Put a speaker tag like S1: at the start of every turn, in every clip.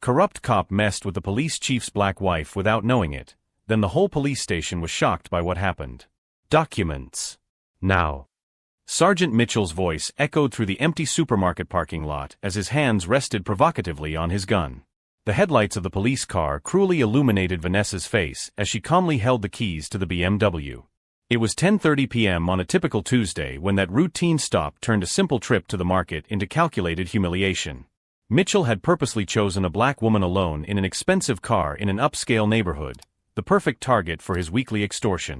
S1: corrupt cop messed with the police chief's black wife without knowing it, then the whole police station was shocked by what happened. Documents. Now. Sergeant Mitchell's voice echoed through the empty supermarket parking lot as his hands rested provocatively on his gun. The headlights of the police car cruelly illuminated Vanessa's face as she calmly held the keys to the BMW. It was 10:30 p.m. on a typical Tuesday when that routine stop turned a simple trip to the market into calculated humiliation. Mitchell had purposely chosen a black woman alone in an expensive car in an upscale neighborhood, the perfect target for his weekly extortion.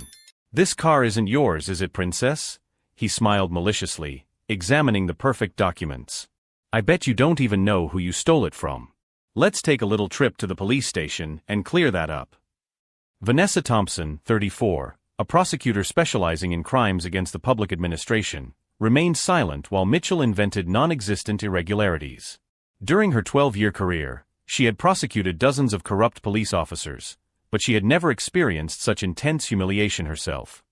S1: "This car isn't yours, is it, princess?" He smiled maliciously, examining the perfect documents. "I bet you don't even know who you stole it from. Let's take a little trip to the police station and clear that up." Vanessa Thompson, 34, a prosecutor specializing in crimes against the public administration, remained silent while Mitchell invented non-existent irregularities. During her 12-year career, she had prosecuted dozens of corrupt police officers, but she had never experienced such intense humiliation herself.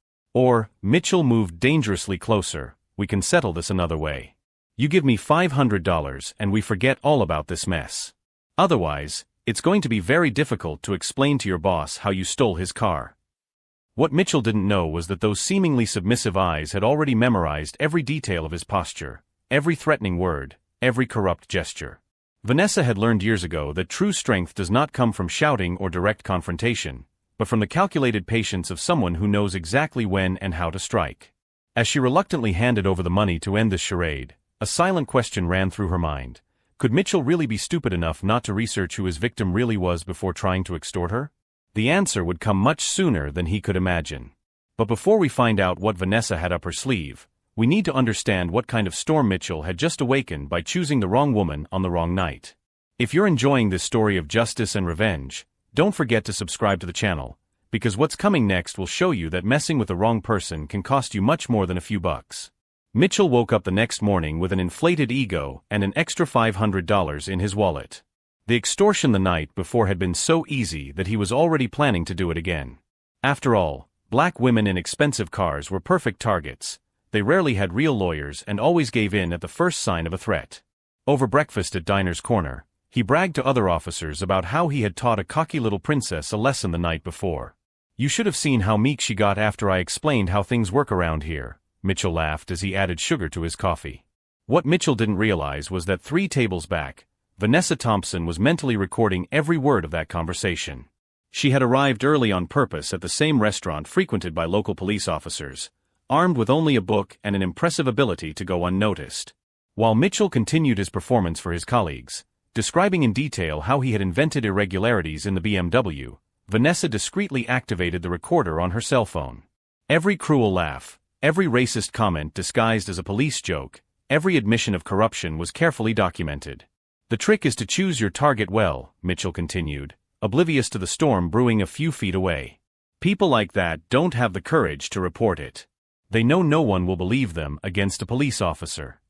S1: Mitchell moved dangerously closer. "We can settle this another way. You give me $500 and we forget all about this mess. Otherwise, it's going to be very difficult to explain to your boss how you stole his car." What Mitchell didn't know was that those seemingly submissive eyes had already memorized every detail of his posture, every threatening word, every corrupt gesture. Vanessa had learned years ago that true strength does not come from shouting or direct confrontation, but from the calculated patience of someone who knows exactly when and how to strike. As she reluctantly handed over the money to end this charade, a silent question ran through her mind. Could Mitchell really be stupid enough not to research who his victim really was before trying to extort her? The answer would come much sooner than he could imagine. But before we find out what Vanessa had up her sleeve, we need to understand what kind of storm Mitchell had just awakened by choosing the wrong woman on the wrong night. If you're enjoying this story of justice and revenge, don't forget to subscribe to the channel, because what's coming next will show you that messing with the wrong person can cost you much more than a few bucks. Mitchell woke up the next morning with an inflated ego and an extra $500 in his wallet. The extortion the night before had been so easy that he was already planning to do it again. After all, black women in expensive cars were perfect targets. They rarely had real lawyers and always gave in at the first sign of a threat. Over breakfast at Diner's Corner, he bragged to other officers about how he had taught a cocky little princess a lesson the night before. "You should have seen how meek she got after I explained how things work around here," Mitchell laughed as he added sugar to his coffee. What Mitchell didn't realize was that 3 tables back, Vanessa Thompson was mentally recording every word of that conversation. She had arrived early on purpose at the same restaurant frequented by local police officers, armed with only a book and an impressive ability to go unnoticed. While Mitchell continued his performance for his colleagues, describing in detail how he had invented irregularities in the BMW, Vanessa discreetly activated the recorder on her cell phone. Every cruel laugh, every racist comment disguised as a police joke, every admission of corruption was carefully documented. "The trick is to choose your target well," Mitchell continued, oblivious to the storm brewing a few feet away. "People like that don't have the courage to report it. They know no one will believe them against a police officer."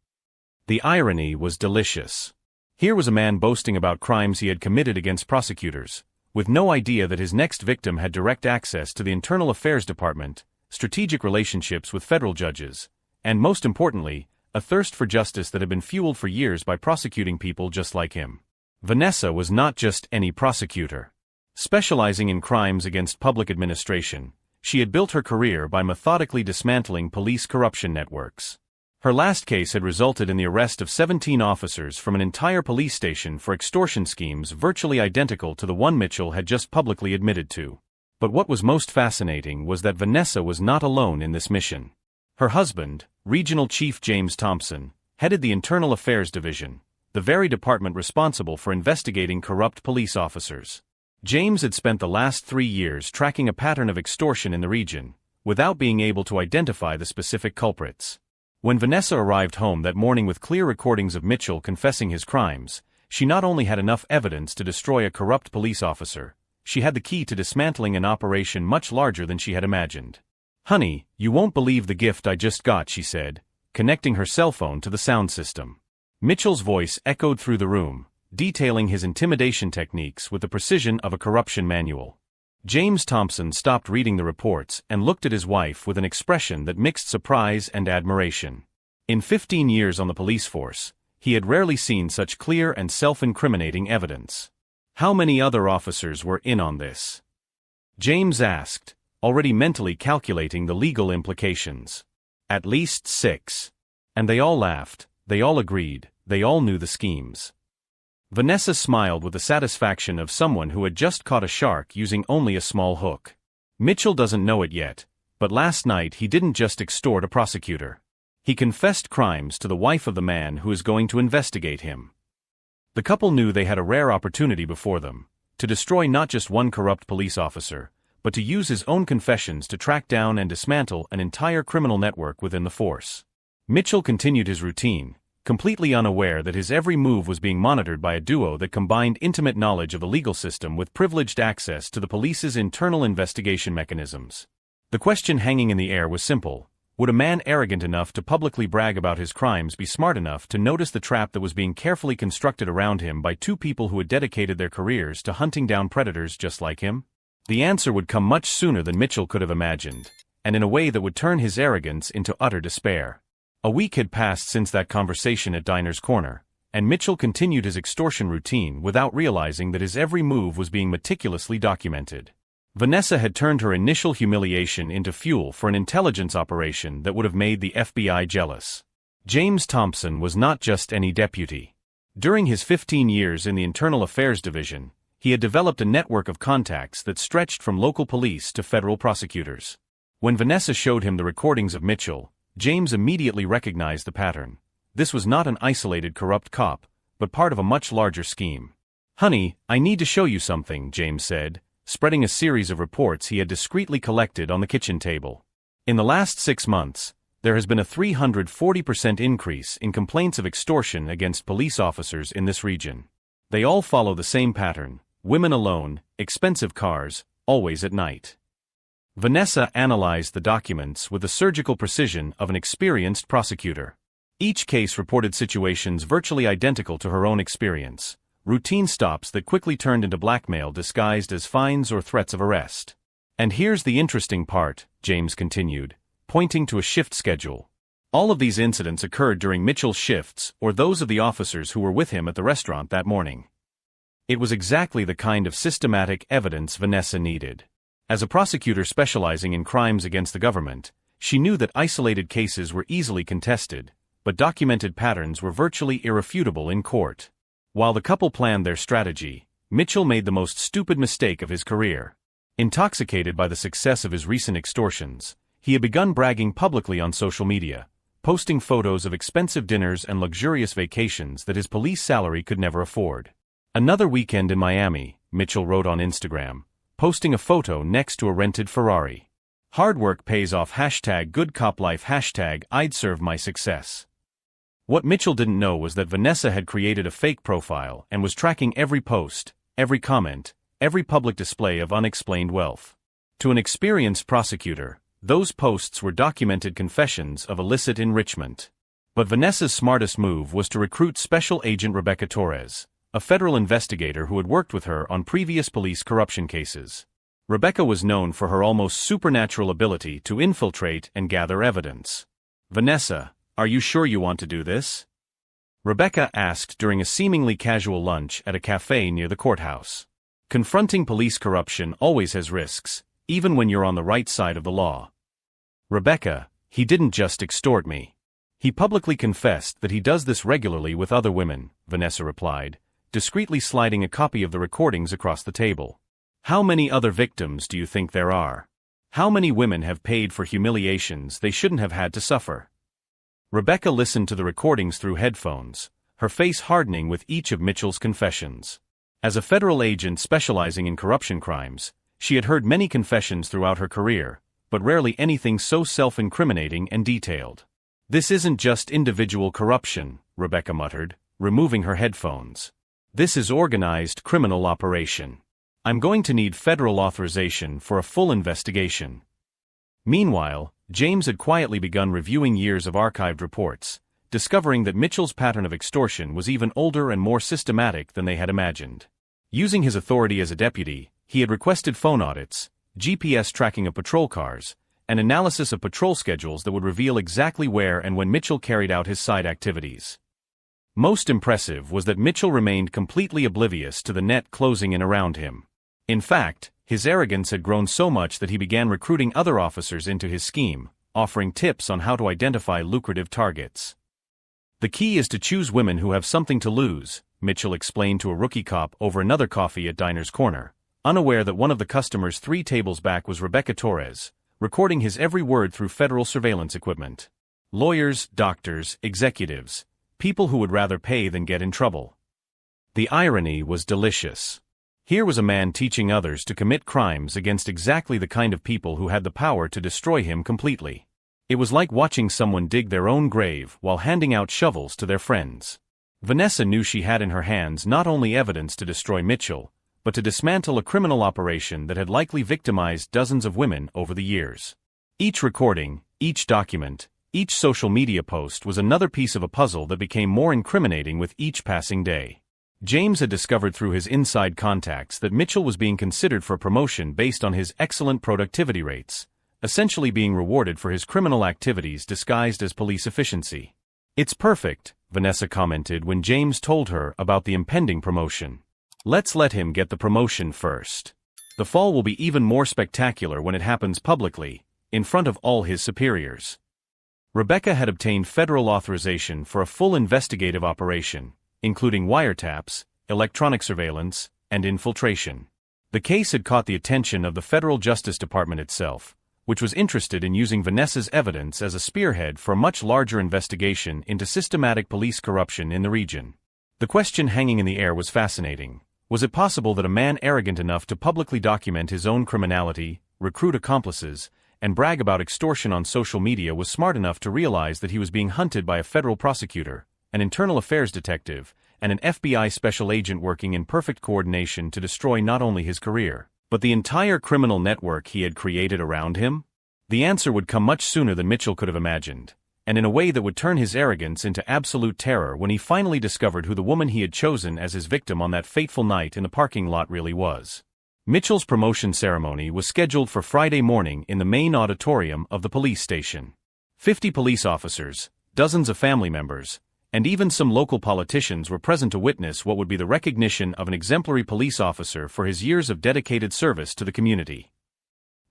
S1: The irony was delicious. Here was a man boasting about crimes he had committed against prosecutors, with no idea that his next victim had direct access to the Internal Affairs Department, strategic relationships with federal judges, and most importantly, a thirst for justice that had been fueled for years by prosecuting people just like him. Vanessa was not just any prosecutor. Specializing in crimes against public administration, she had built her career by methodically dismantling police corruption networks. Her last case had resulted in the arrest of 17 officers from an entire police station for extortion schemes virtually identical to the one Mitchell had just publicly admitted to. But what was most fascinating was that Vanessa was not alone in this mission. Her husband, Regional Chief James Thompson, headed the Internal Affairs Division, the very department responsible for investigating corrupt police officers. James had spent the last 3 years tracking a pattern of extortion in the region, without being able to identify the specific culprits. When Vanessa arrived home that morning with clear recordings of Mitchell confessing his crimes, she not only had enough evidence to destroy a corrupt police officer, she had the key to dismantling an operation much larger than she had imagined. "Honey, you won't believe the gift I just got," she said, connecting her cell phone to the sound system. Mitchell's voice echoed through the room, detailing his intimidation techniques with the precision of a corruption manual. James Thompson stopped reading the reports and looked at his wife with an expression that mixed surprise and admiration. In 15 years on the police force, he had rarely seen such clear and self-incriminating evidence. How many other officers were in on this? James asked, already mentally calculating the legal implications. At least 6. And they all laughed, they all agreed, they all knew the schemes. Vanessa smiled with the satisfaction of someone who had just caught a shark using only a small hook. Mitchell doesn't know it yet, but last night he didn't just extort a prosecutor. He confessed crimes to the wife of the man who is going to investigate him. The couple knew they had a rare opportunity before them, to destroy not just one corrupt police officer, but to use his own confessions to track down and dismantle an entire criminal network within the force. Mitchell continued his routine, completely unaware that his every move was being monitored by a duo that combined intimate knowledge of the legal system with privileged access to the police's internal investigation mechanisms. The question hanging in the air was simple: would a man arrogant enough to publicly brag about his crimes be smart enough to notice the trap that was being carefully constructed around him by two people who had dedicated their careers to hunting down predators just like him? The answer would come much sooner than Mitchell could have imagined, and in a way that would turn his arrogance into utter despair. A week had passed since that conversation at Diner's Corner, and Mitchell continued his extortion routine without realizing that his every move was being meticulously documented. Vanessa had turned her initial humiliation into fuel for an intelligence operation that would have made the FBI jealous. James Thompson was not just any deputy. During his 15 years in the Internal Affairs Division, he had developed a network of contacts that stretched from local police to federal prosecutors. When Vanessa showed him the recordings of Mitchell, James immediately recognized the pattern. This was not an isolated corrupt cop, but part of a much larger scheme. "Honey, I need to show you something," James said, spreading a series of reports he had discreetly collected on the kitchen table. In the last 6 months, there has been a 340% increase in complaints of extortion against police officers in this region. They all follow the same pattern: women alone, expensive cars, always at night. Vanessa analyzed the documents with the surgical precision of an experienced prosecutor. Each case reported situations virtually identical to her own experience, routine stops that quickly turned into blackmail disguised as fines or threats of arrest. "And here's the interesting part," James continued, pointing to a shift schedule. All of these incidents occurred during Mitchell's shifts or those of the officers who were with him at the restaurant that morning. It was exactly the kind of systematic evidence Vanessa needed. As a prosecutor specializing in crimes against the government, she knew that isolated cases were easily contested, but documented patterns were virtually irrefutable in court. While the couple planned their strategy, Mitchell made the most stupid mistake of his career. Intoxicated by the success of his recent extortions, he had begun bragging publicly on social media, posting photos of expensive dinners and luxurious vacations that his police salary could never afford. "Another weekend in Miami," Mitchell wrote on Instagram, posting a photo next to a rented Ferrari. "Hard work pays off. #GoodCopLife. #I'd serve my success." What Mitchell didn't know was that Vanessa had created a fake profile and was tracking every post, every comment, every public display of unexplained wealth. To an experienced prosecutor, those posts were documented confessions of illicit enrichment. But Vanessa's smartest move was to recruit Special Agent Rebecca Torres, a federal investigator who had worked with her on previous police corruption cases. Rebecca was known for her almost supernatural ability to infiltrate and gather evidence. "Vanessa, are you sure you want to do this?" Rebecca asked during a seemingly casual lunch at a cafe near the courthouse. Confronting police corruption always has risks, even when you're on the right side of the law. "Rebecca, he didn't just extort me. He publicly confessed that he does this regularly with other women," Vanessa replied, discreetly sliding a copy of the recordings across the table. "How many other victims do you think there are? How many women have paid for humiliations they shouldn't have had to suffer?" Rebecca listened to the recordings through headphones, her face hardening with each of Mitchell's confessions. As a federal agent specializing in corruption crimes, she had heard many confessions throughout her career, but rarely anything so self-incriminating and detailed. "This isn't just individual corruption," Rebecca muttered, removing her headphones. "This is organized criminal operation. I'm going to need federal authorization for a full investigation." Meanwhile, James had quietly begun reviewing years of archived reports, discovering that Mitchell's pattern of extortion was even older and more systematic than they had imagined. Using his authority as a deputy, he had requested phone audits, GPS tracking of patrol cars, and analysis of patrol schedules that would reveal exactly where and when Mitchell carried out his side activities. Most impressive was that Mitchell remained completely oblivious to the net closing in around him. In fact, his arrogance had grown so much that he began recruiting other officers into his scheme, offering tips on how to identify lucrative targets. "The key is to choose women who have something to lose," Mitchell explained to a rookie cop over another coffee at Diner's Corner, unaware that one of the customers 3 tables back was Rebecca Torres, recording his every word through federal surveillance equipment. Lawyers, doctors, executives, people who would rather pay than get in trouble. The irony was delicious. Here was a man teaching others to commit crimes against exactly the kind of people who had the power to destroy him completely. It was like watching someone dig their own grave while handing out shovels to their friends. Vanessa knew she had in her hands not only evidence to destroy Mitchell, but to dismantle a criminal operation that had likely victimized dozens of women over the years. Each recording, each document, each social media post was another piece of a puzzle that became more incriminating with each passing day. James had discovered through his inside contacts that Mitchell was being considered for promotion based on his excellent productivity rates, essentially being rewarded for his criminal activities disguised as police efficiency. "It's perfect," Vanessa commented when James told her about the impending promotion. "Let's let him get the promotion first. The fall will be even more spectacular when it happens publicly, in front of all his superiors." Rebecca had obtained federal authorization for a full investigative operation, including wiretaps, electronic surveillance, and infiltration. The case had caught the attention of the Federal Justice Department itself, which was interested in using Vanessa's evidence as a spearhead for a much larger investigation into systematic police corruption in the region. The question hanging in the air was fascinating. Was it possible that a man arrogant enough to publicly document his own criminality, recruit accomplices, and brag about extortion on social media was smart enough to realize that he was being hunted by a federal prosecutor, an internal affairs detective, and an FBI special agent working in perfect coordination to destroy not only his career, but the entire criminal network he had created around him? The answer would come much sooner than Mitchell could have imagined, and in a way that would turn his arrogance into absolute terror when he finally discovered who the woman he had chosen as his victim on that fateful night in the parking lot really was. Mitchell's promotion ceremony was scheduled for Friday morning in the main auditorium of the police station. 50 police officers, dozens of family members, and even some local politicians were present to witness what would be the recognition of an exemplary police officer for his years of dedicated service to the community.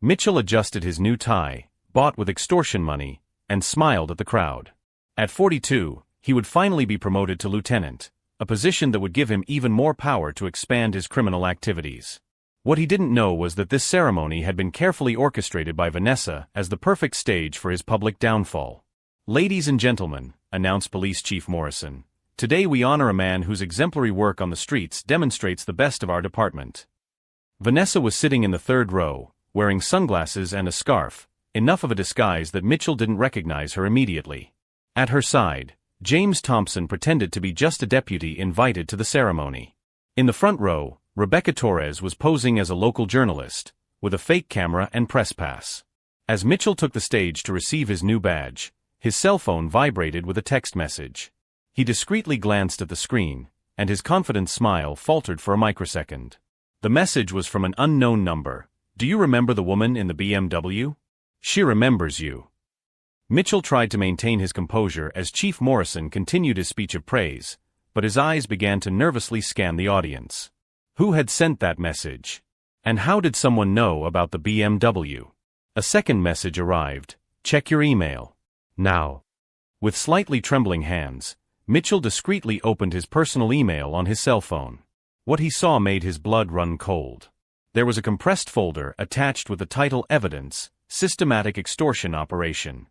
S1: Mitchell adjusted his new tie, bought with extortion money, and smiled at the crowd. At 42, he would finally be promoted to lieutenant, a position that would give him even more power to expand his criminal activities. What he didn't know was that this ceremony had been carefully orchestrated by Vanessa as the perfect stage for his public downfall. "Ladies and gentlemen," announced Police Chief Morrison, "today we honor a man whose exemplary work on the streets demonstrates the best of our department." Vanessa was sitting in the third row, wearing sunglasses and a scarf, enough of a disguise that Mitchell didn't recognize her immediately. At her side, James Thompson pretended to be just a deputy invited to the ceremony. In the front row, Rebecca Torres was posing as a local journalist, with a fake camera and press pass. As Mitchell took the stage to receive his new badge, his cell phone vibrated with a text message. He discreetly glanced at the screen, and his confident smile faltered for a microsecond. The message was from an unknown number. "Do you remember the woman in the BMW? She remembers you." Mitchell tried to maintain his composure as Chief Morrison continued his speech of praise, but his eyes began to nervously scan the audience. Who had sent that message? And how did someone know about the BMW? A second message arrived. "Check your email now." With slightly trembling hands, Mitchell discreetly opened his personal email on his cell phone. What he saw made his blood run cold. There was a compressed folder attached with the title Evidence, Systematic Extortion Operation.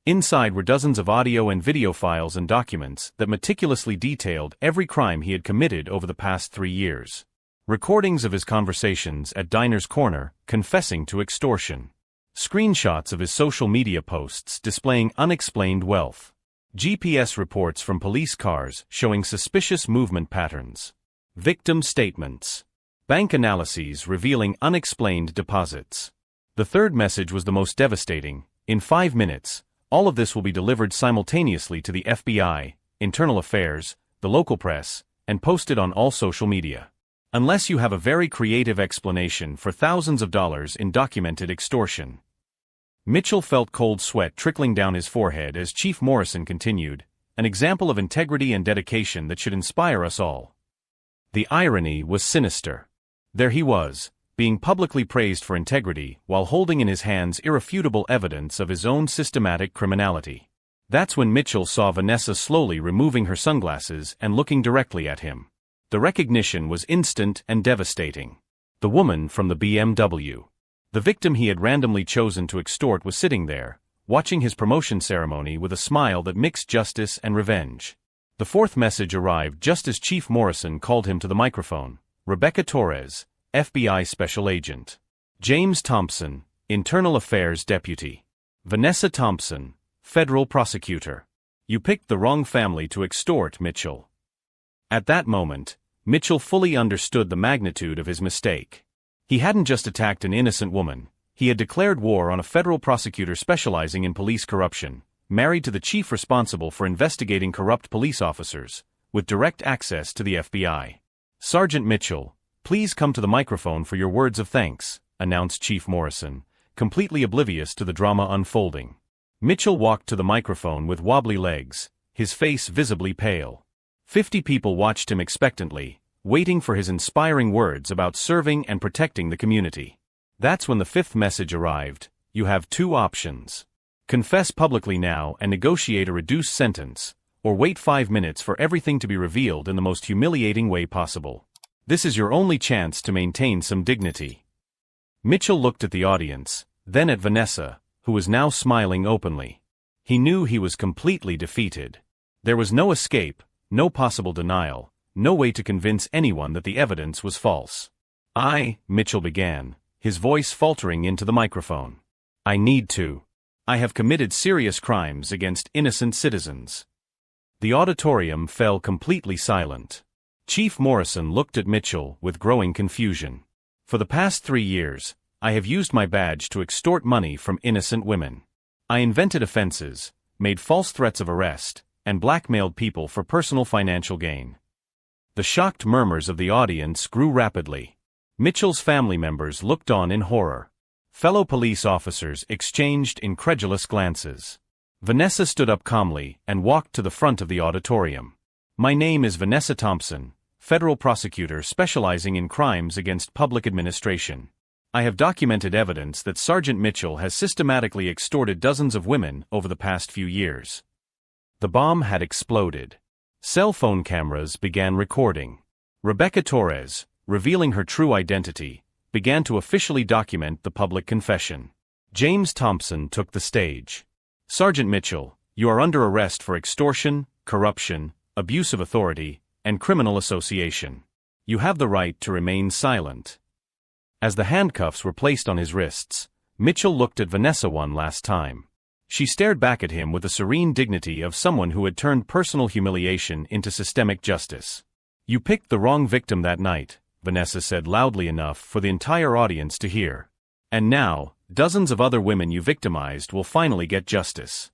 S1: Inside were dozens of audio and video files and documents that meticulously detailed every crime he had committed over the past 3 years. Recordings of his conversations at Diner's Corner, confessing to extortion. Screenshots of his social media posts displaying unexplained wealth. GPS reports from police cars showing suspicious movement patterns. Victim statements. Bank analyses revealing unexplained deposits. The third message was the most devastating. "In 5 minutes, all of this will be delivered simultaneously to the FBI, internal affairs, the local press, and posted on all social media. Unless you have a very creative explanation for thousands of dollars in documented extortion." Mitchell felt cold sweat trickling down his forehead as Chief Morrison continued, an example of integrity and dedication that should inspire us all. The irony was sinister. There he was, being publicly praised for integrity while holding in his hands irrefutable evidence of his own systematic criminality. That's when Mitchell saw Vanessa slowly removing her sunglasses and looking directly at him. The recognition was instant and devastating. The woman from the BMW. The victim he had randomly chosen to extort was sitting there, watching his promotion ceremony with a smile that mixed justice and revenge. The fourth message arrived just as Chief Morrison called him to the microphone. Rebecca Torres, FBI Special Agent. James Thompson, Internal Affairs Deputy. Vanessa Thompson, Federal Prosecutor. You picked the wrong family to extort, Mitchell. At that moment, Mitchell fully understood the magnitude of his mistake. He hadn't just attacked an innocent woman, he had declared war on a federal prosecutor specializing in police corruption, married to the chief responsible for investigating corrupt police officers, with direct access to the FBI. Sergeant Mitchell, please come to the microphone for your words of thanks, announced Chief Morrison, completely oblivious to the drama unfolding. Mitchell walked to the microphone with wobbly legs, his face visibly pale. 50 people watched him expectantly, waiting for his inspiring words about serving and protecting the community. That's when the fifth message arrived. You have two options. Confess publicly now and negotiate a reduced sentence, or wait 5 minutes for everything to be revealed in the most humiliating way possible. This is your only chance to maintain some dignity. Mitchell looked at the audience, then at Vanessa, who was now smiling openly. He knew he was completely defeated. There was no escape, no possible denial, no way to convince anyone that the evidence was false. Mitchell began, his voice faltering into the microphone. I have committed serious crimes against innocent citizens. The auditorium fell completely silent. Chief Morrison looked at Mitchell with growing confusion. For the past 3 years, I have used my badge to extort money from innocent women. I invented offenses, made false threats of arrest, and blackmailed people for personal financial gain. The shocked murmurs of the audience grew rapidly. Mitchell's family members looked on in horror. Fellow police officers exchanged incredulous glances. Vanessa stood up calmly and walked to the front of the auditorium. My name is Vanessa Thompson, federal prosecutor specializing in crimes against public administration. I have documented evidence that Sergeant Mitchell has systematically extorted dozens of women over the past few years. The bomb had exploded. Cell phone cameras began recording. Rebecca Torres, revealing her true identity, began to officially document the public confession. James Thompson took the stage. Sergeant Mitchell, you are under arrest for extortion, corruption, abuse of authority, and criminal association. You have the right to remain silent. As the handcuffs were placed on his wrists, Mitchell looked at Vanessa one last time. She stared back at him with the serene dignity of someone who had turned personal humiliation into systemic justice. You picked the wrong victim that night, Vanessa said loudly enough for the entire audience to hear. And now, dozens of other women you victimized will finally get justice.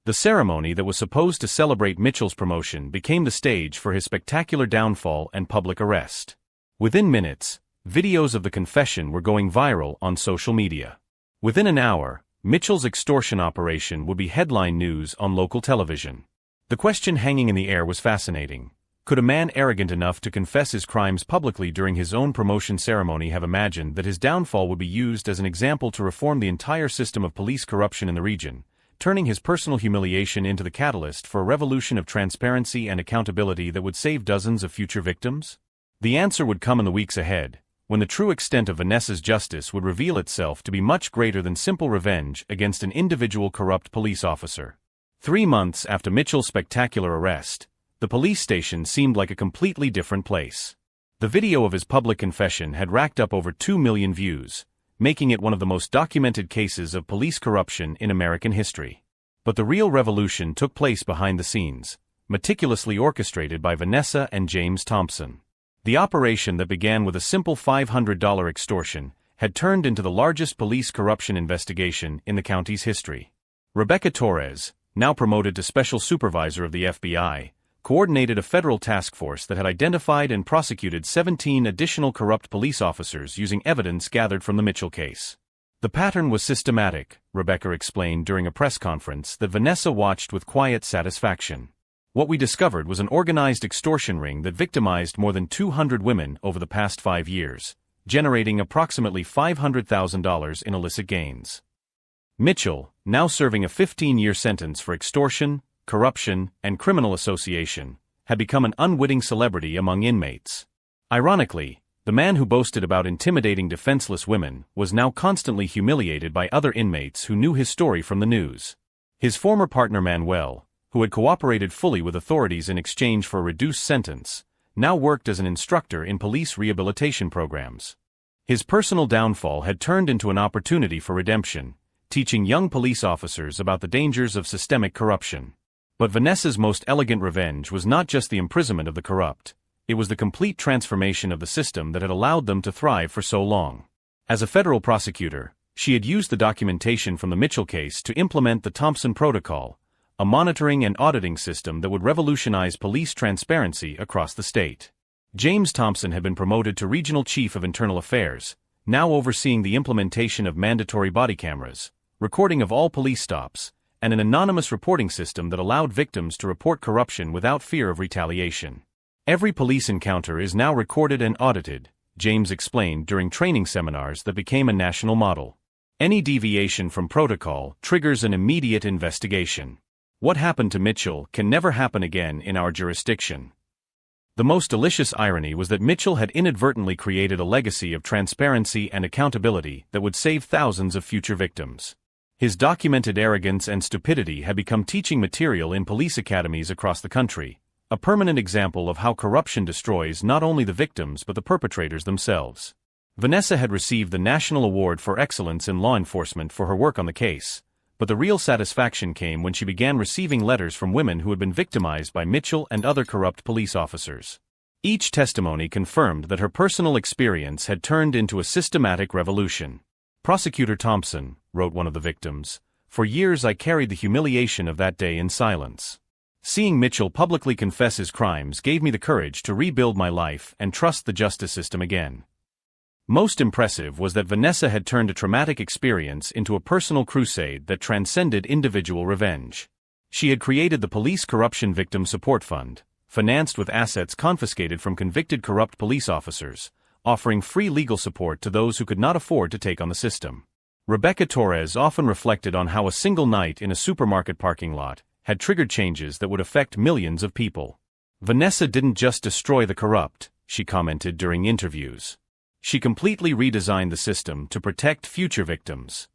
S1: The ceremony that was supposed to celebrate Mitchell's promotion became the stage for his spectacular downfall and public arrest. Within minutes, videos of the confession were going viral on social media. Within an hour, Mitchell's extortion operation would be headline news on local television. The question hanging in the air was fascinating. Could a man arrogant enough to confess his crimes publicly during his own promotion ceremony have imagined that his downfall would be used as an example to reform the entire system of police corruption in the region, turning his personal humiliation into the catalyst for a revolution of transparency and accountability that would save dozens of future victims? The answer would come in the weeks ahead, when the true extent of Vanessa's justice would reveal itself to be much greater than simple revenge against an individual corrupt police officer. 3 months after Mitchell's spectacular arrest, the police station seemed like a completely different place. The video of his public confession had racked up over 2 million views, making it one of the most documented cases of police corruption in American history. But the real revolution took place behind the scenes, meticulously orchestrated by Vanessa and James Thompson. The operation that began with a simple $500 extortion had turned into the largest police corruption investigation in the county's history. Rebecca Torres, now promoted to special supervisor of the FBI, coordinated a federal task force that had identified and prosecuted 17 additional corrupt police officers using evidence gathered from the Mitchell case. The pattern was systematic, Rebecca explained during a press conference that Vanessa watched with quiet satisfaction. What we discovered was an organized extortion ring that victimized more than 200 women over the past 5 years, generating approximately $500,000 in illicit gains. Mitchell, now serving a 15-year sentence for extortion, corruption, and criminal association, had become an unwitting celebrity among inmates. Ironically, the man who boasted about intimidating defenseless women was now constantly humiliated by other inmates who knew his story from the news. His former partner Manuel, who had cooperated fully with authorities in exchange for a reduced sentence, now worked as an instructor in police rehabilitation programs. His personal downfall had turned into an opportunity for redemption, teaching young police officers about the dangers of systemic corruption. But Vanessa's most elegant revenge was not just the imprisonment of the corrupt, it was the complete transformation of the system that had allowed them to thrive for so long. As a federal prosecutor, she had used the documentation from the Mitchell case to implement the Thompson Protocol, a monitoring and auditing system that would revolutionize police transparency across the state. James Thompson had been promoted to Regional Chief of Internal Affairs, now overseeing the implementation of mandatory body cameras, recording of all police stops, and an anonymous reporting system that allowed victims to report corruption without fear of retaliation. Every police encounter is now recorded and audited, James explained during training seminars that became a national model. Any deviation from protocol triggers an immediate investigation. What happened to Mitchell can never happen again in our jurisdiction. The most delicious irony was that Mitchell had inadvertently created a legacy of transparency and accountability that would save thousands of future victims. His documented arrogance and stupidity had become teaching material in police academies across the country, a permanent example of how corruption destroys not only the victims but the perpetrators themselves. Vanessa had received the National Award for Excellence in Law Enforcement for her work on the case, but the real satisfaction came when she began receiving letters from women who had been victimized by Mitchell and other corrupt police officers. Each testimony confirmed that her personal experience had turned into a systematic revolution. "Prosecutor Thompson," wrote one of the victims, "for years I carried the humiliation of that day in silence. Seeing Mitchell publicly confess his crimes gave me the courage to rebuild my life and trust the justice system again." Most impressive was that Vanessa had turned a traumatic experience into a personal crusade that transcended individual revenge. She had created the Police Corruption Victim Support Fund, financed with assets confiscated from convicted corrupt police officers, offering free legal support to those who could not afford to take on the system. Rebecca Torres often reflected on how a single night in a supermarket parking lot had triggered changes that would affect millions of people. "Vanessa didn't just destroy the corrupt," she commented during interviews. "She completely redesigned the system to protect future victims."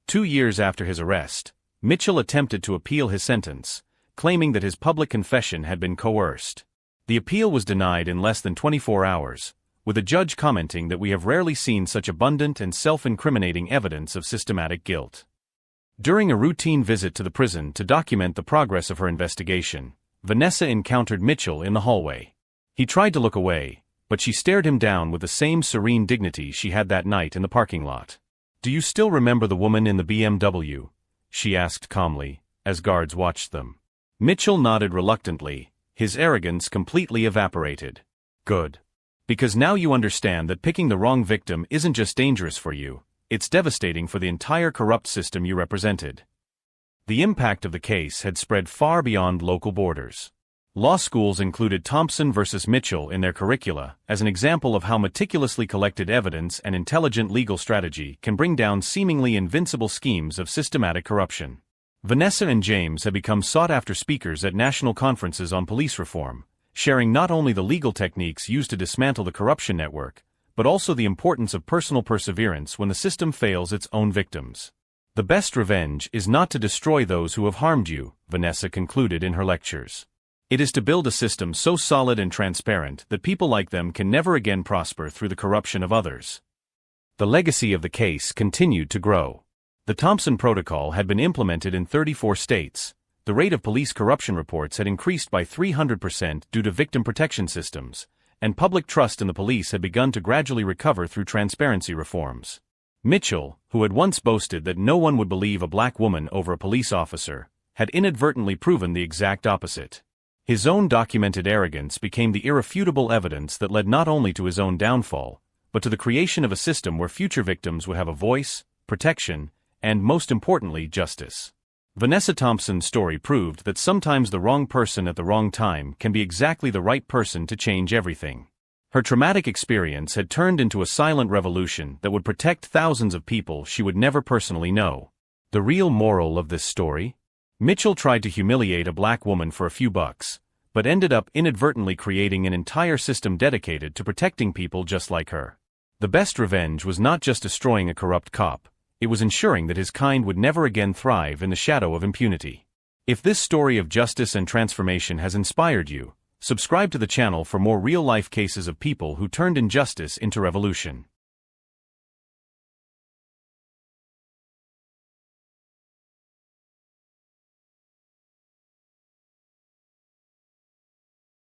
S1: 2 years after his arrest, Mitchell attempted to appeal his sentence, claiming that his public confession had been coerced. The appeal was denied in less than 24 hours, with a judge commenting that we have rarely seen such abundant and self-incriminating evidence of systematic guilt. During a routine visit to the prison to document the progress of her investigation, Vanessa encountered Mitchell in the hallway. He tried to look away, but she stared him down with the same serene dignity she had that night in the parking lot. "Do you still remember the woman in the BMW?" she asked calmly, as guards watched them. Mitchell nodded reluctantly, his arrogance completely evaporated. "Good. Because now you understand that picking the wrong victim isn't just dangerous for you, it's devastating for the entire corrupt system you represented." The impact of the case had spread far beyond local borders. Law schools included Thompson versus Mitchell in their curricula as an example of how meticulously collected evidence and intelligent legal strategy can bring down seemingly invincible schemes of systematic corruption. Vanessa and James had become sought-after speakers at national conferences on police reform, sharing not only the legal techniques used to dismantle the corruption network, but also the importance of personal perseverance when the system fails its own victims. "The best revenge is not to destroy those who have harmed you," Vanessa concluded in her lectures. "It is to build a system so solid and transparent that people like them can never again prosper through the corruption of others." The legacy of the case continued to grow. The Thompson Protocol had been implemented in 34 states. The rate of police corruption reports had increased by 300% due to victim protection systems, and public trust in the police had begun to gradually recover through transparency reforms. Mitchell, who had once boasted that no one would believe a black woman over a police officer, had inadvertently proven the exact opposite. His own documented arrogance became the irrefutable evidence that led not only to his own downfall, but to the creation of a system where future victims would have a voice, protection, and most importantly, justice. Vanessa Thompson's story proved that sometimes the wrong person at the wrong time can be exactly the right person to change everything. Her traumatic experience had turned into a silent revolution that would protect thousands of people she would never personally know. The real moral of this story? Mitchell tried to humiliate a black woman for a few bucks, but ended up inadvertently creating an entire system dedicated to protecting people just like her. The best revenge was not just destroying a corrupt cop, it was ensuring that his kind would never again thrive in the shadow of impunity. If this story of justice and transformation has inspired you, subscribe to the channel for more real-life cases of people who turned injustice into revolution.